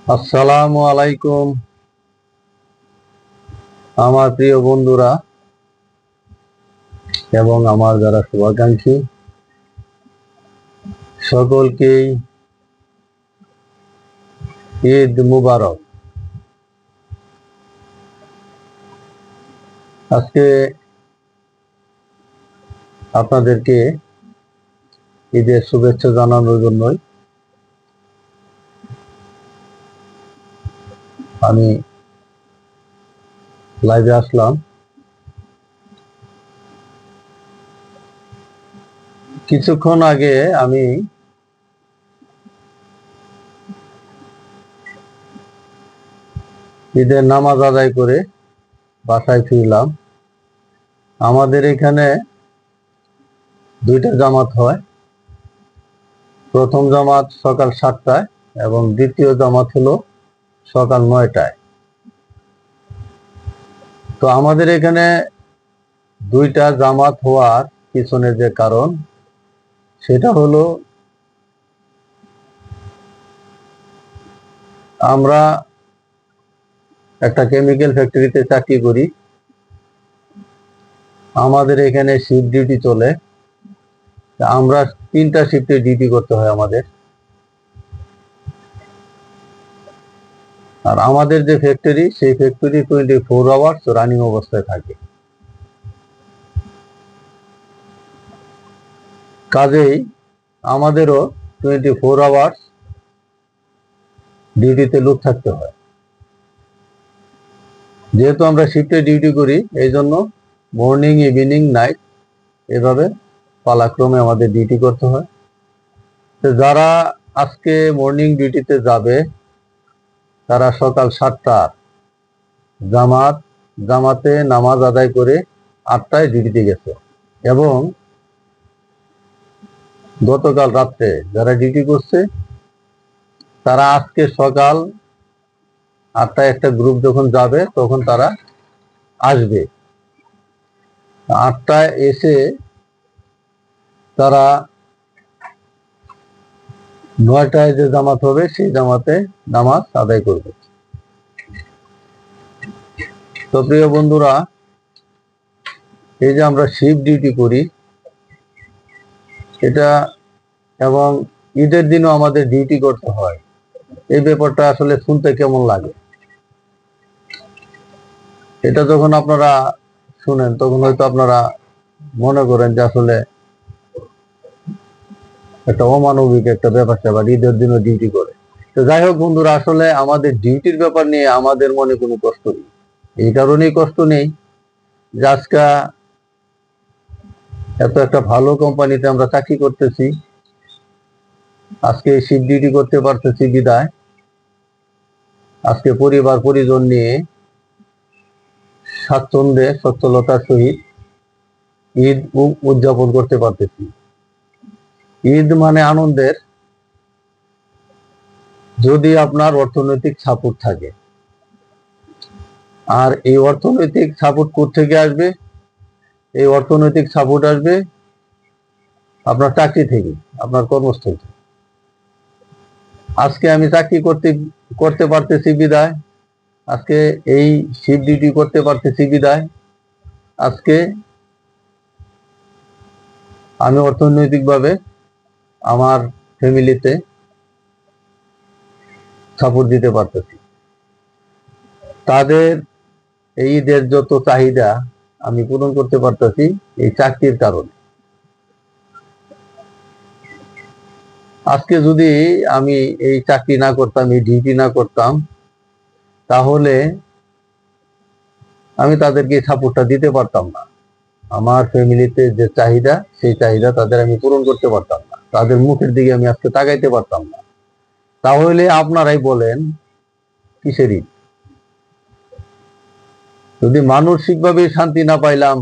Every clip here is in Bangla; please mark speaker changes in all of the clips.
Speaker 1: আসসালামু আলাইকুম আমার প্রিয় বন্ধুরা এবং আমার যারা শুভাকাঙ্ক্ষী সকলকেই ঈদ মুবারক। আজকে আপনাদেরকে ঈদের শুভেচ্ছা জানানোর জন্যই আমি লাইভে আসলাম। কিছুক্ষণ আগে আমি ঈদের নামাজ আদায় করে বাসায় ফিরলাম। আমাদের এখানে দুইটা জামাত হয়, প্রথম জামাত সকাল 7টায় এবং দ্বিতীয় জামাত হলো সকাল 9টায়। তো আমাদের এখানে দুইটা জামাত হওয়ার পিছনে যে কারণ সেটা হলো আমরা একটা কেমিক্যাল ফ্যাক্টরিতে চাকরি করি। আমাদের এখানে শিফট ডিউটি চলে, আমরা 3টা শিফটে ডিউটি করতে হয় আমাদের। আর আমাদের যে ফ্যাক্টরি সেই ফ্যাক্টরি 24 আওয়ার্স রানিং অবস্থায় থাকে। কাজেই আমাদেরও 24 আওয়ার্স ডিউটিতে লোক থাকতে হয়। যেহেতু আমরা শিফটে ডিউটি করি এই জন্য মর্নিং ইভিনিং নাইট এভাবে পালাক্রমে আমাদের ডিউটি করতে হয়। তো যারা আজকে মর্নিং ডিউটিতে যাবে তারা সকাল 7টার জামাতে নামাজ আদায় করে 8টায় ডিউটিতে গেছে এবং গতকাল রাত্রে যারা ডিউটি করছে তারা আজকে সকাল 8টায় একটা গ্রুপ যখন যাবে তখন তারা আসবে। 8টায় এসে তারা 9টায় যে জামাত হবে সেই জামাতে নামাজ আদায় করবে। তো প্রিয় বন্ধুরা, এই যে আমরা শিফট ডিউটি করি এটা এবং ঈদের দিনও আমাদের ডিউটি করতে হয়, এই ব্যাপারটা আসলে শুনতে কেমন লাগে? এটা যখন আপনারা শুনেন তখন হয়তো আপনারা মনে করেন যে আসলে একটা অমানবিক একটা ব্যাপার স্যাপার, ঈদের দিনও ডিউটি করে। তো যাই হোক বন্ধুরা, আসলে আমাদের ডিউটির ব্যাপার নিয়ে আমাদের মনে কোনো কষ্ট নেই। এই কারণেই কষ্ট নেই যে আজকে এত একটা ভালো কোম্পানিতে আমরা চাকরি করতেছি, আজকে শিফট ডিউটি করতে পারতেছি বিদায় আজকে পরিবার পরিজন নিয়ে স্বাচ্ছন্দ্যে সচ্ছলতার সহিত ঈদ উদযাপন করতে পারতেছি। ঈদ মানে আনন্দের, যদি আপনার অর্থনৈতিক সাপোর্ট থাকে। আর এই অর্থনৈতিক সাপোর্ট কোত্থেকে আসবে? এই অর্থনৈতিক সাপোর্ট আসবে আপনার চাকরি থেকে, আপনার কর্মস্থল থেকে। আজকে আমি চাকরি করতে পারতেছি বিদায়, আজকে এই শিফট ডিউটি করতে পারতেছি বিদায় আজকে আমি অর্থনৈতিকভাবে আমার ফ্যামিলিতে সাপোর্ট দিতে পারতেছি। তাদের এই ঈদের যত চাহিদা আমি পূরণ করতে পারতেছি এই চাকরির কারণে। আজকে যদি আমি এই চাকরি না করতাম, এই ডিউটি না করতাম, তাহলে আমি তাদেরকে সাপোর্টটা দিতে পারতাম না। আমার ফ্যামিলিতে যে চাহিদা সেই চাহিদা তাদের আমি পূরণ করতে পারতাম না, তাদের মুখের দিকে আমি আজকে তাকাইতে পারতাম না। তাহলে আপনারাই বলেন কিসের ঈদ? যদি মানসিকভাবে শান্তি না পাইলাম,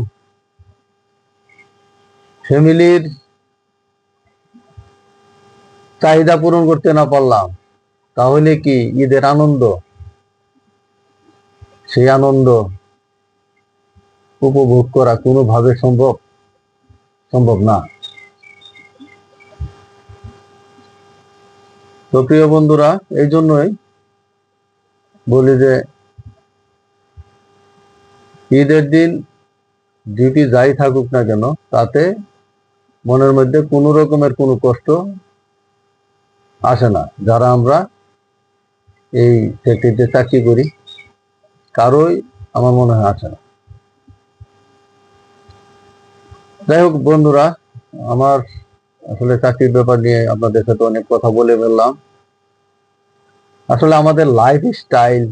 Speaker 1: ফ্যামিলির চাহিদা পূরণ করতে না পারলাম, তাহলে কি ঈদের আনন্দ, সেই আনন্দ উপভোগ করা কোনোভাবে সম্ভব না। তো প্রিয় বন্ধুরা, এই জন্যই বলি যে ঈদের দিন ডিউটি যাই থাকুক না কেন, তাতে মনের মধ্যে কোনো রকমের কোনো কষ্ট আসে না। যারা আমরা এই সেক্টরে চাকরি করি, কারোই আমার মনে হয় আসে না। যাই হোক বন্ধুরা, আমার আসলে চাকরির ব্যাপার নিয়ে আপনাদের সাথে অনেক কথা বলে ফেললাম। আসলে আমাদের লাইফ স্টাইল,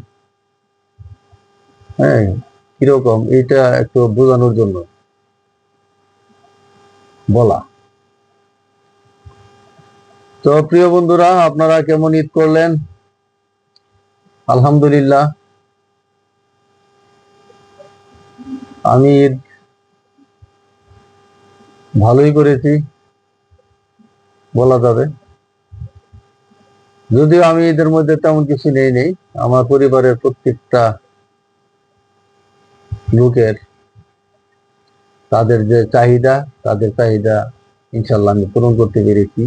Speaker 1: হ্যাঁ, কিরকম এটা একটু বোঝানোর জন্য বলা। তো প্রিয় বন্ধুরা, আপনারা কেমন ঈদ করলেন? আলহামদুলিল্লাহ, আমি ঈদ ভালোই করেছি বলা যাবে। যদিও আমি এদের মধ্যে তেমন কিছু নেই। আমার পরিবারের প্রত্যেকটা লোকের তাদের চাহিদা ইনশাল্লাহ আমি পূরণ করতে পেরেছি।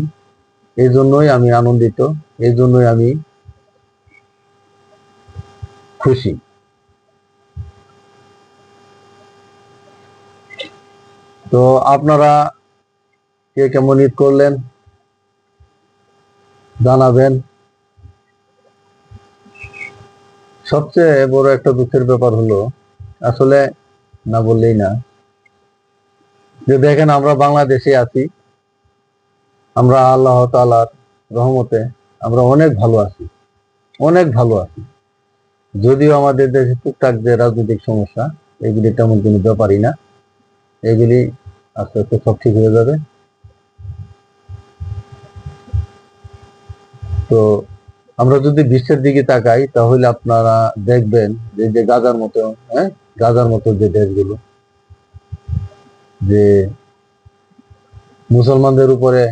Speaker 1: এই জন্যই আমি আনন্দিত, এই জন্যই আমি খুশি। তো আপনারা কে কেমন ঈদ করলেন জানাবেন। সবচেয়ে বড় একটা দুঃখের ব্যাপার হলো, আসলে না বললেই না, যে দেখেন আমরা বাংলাদেশে আছি, আমরা আল্লাহ তাআলার রহমতে আমরা অনেক ভালো আছি, অনেক ভালো আছি। যদিও আমাদের দেশে টুকটাক যে রাজনৈতিক সমস্যা, এগুলি তেমন কোনো ব্যাপারই না, এগুলি আস্তে আস্তে সব ঠিক হয়ে যাবে। তো আমরা যদি বিশ্বের দিকে তাকাই, তাহলে আপনারা দেখবেন যে গাজার মতো, গাজার মতো যে দেশগুলো, যে মুসলমানদের উপরে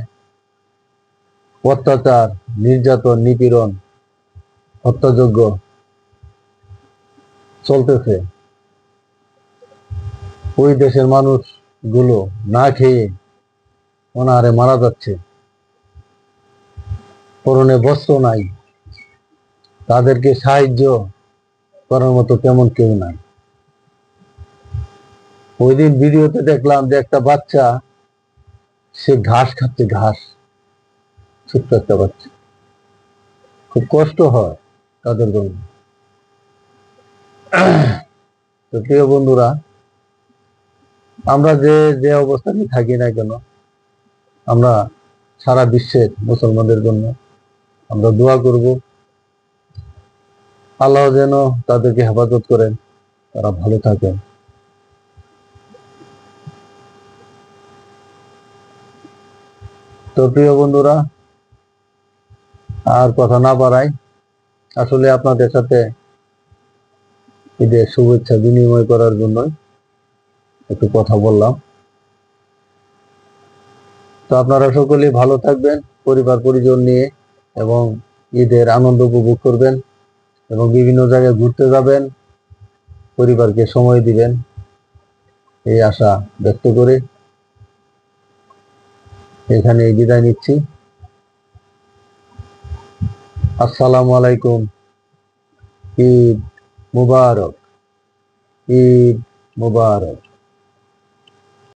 Speaker 1: অত্যাচার, নির্যাতন, নিপীড়ন, হত্যাযজ্ঞ চলতেছে, ওই দেশের মানুষগুলো না খেয়ে অনাহারে মারা যাচ্ছে, পরনে বস্ত্র নাই, তাদেরকে সাহায্য করার মতো তেমন কেউ নাই। ওই দিন ভিডিওতে দেখলাম যে একটা বাচ্চা, সে ঘাস খাচ্ছে, ঘাস, ছোট্ট একটা বাচ্চা, খুব কষ্ট হয় তাদের জন্য। তো প্রিয় বন্ধুরা, আমরা যে যে অবস্থানে থাকি না কেন, আমরা সারা বিশ্বের মুসলমানদের জন্য আমরা দোয়া করব, আল্লাহ যেন তাদেরকে হেফাজত করেন, তারা ভালো থাকেন। তো প্রিয় বন্ধুরা, আর কথা না বাড়াই, আসলে আপনাদের সাথে ঈদের শুভেচ্ছা বিনিময় করার জন্য একটু কথা বললাম। তো আপনারা সকলেই ভালো থাকবেন পরিবার পরিজন নিয়ে, এবং ঈদের আনন্দ উপভোগ করবেন, এবং বিভিন্ন জায়গায় ঘুরতে যাবেন, পরিবারকে সময় দিবেন, এই আশা ব্যক্ত করে এখানে বিদায় নিচ্ছি। আসসালামু আলাইকুম। ঈদ মুবারক, ঈদ মুবারক।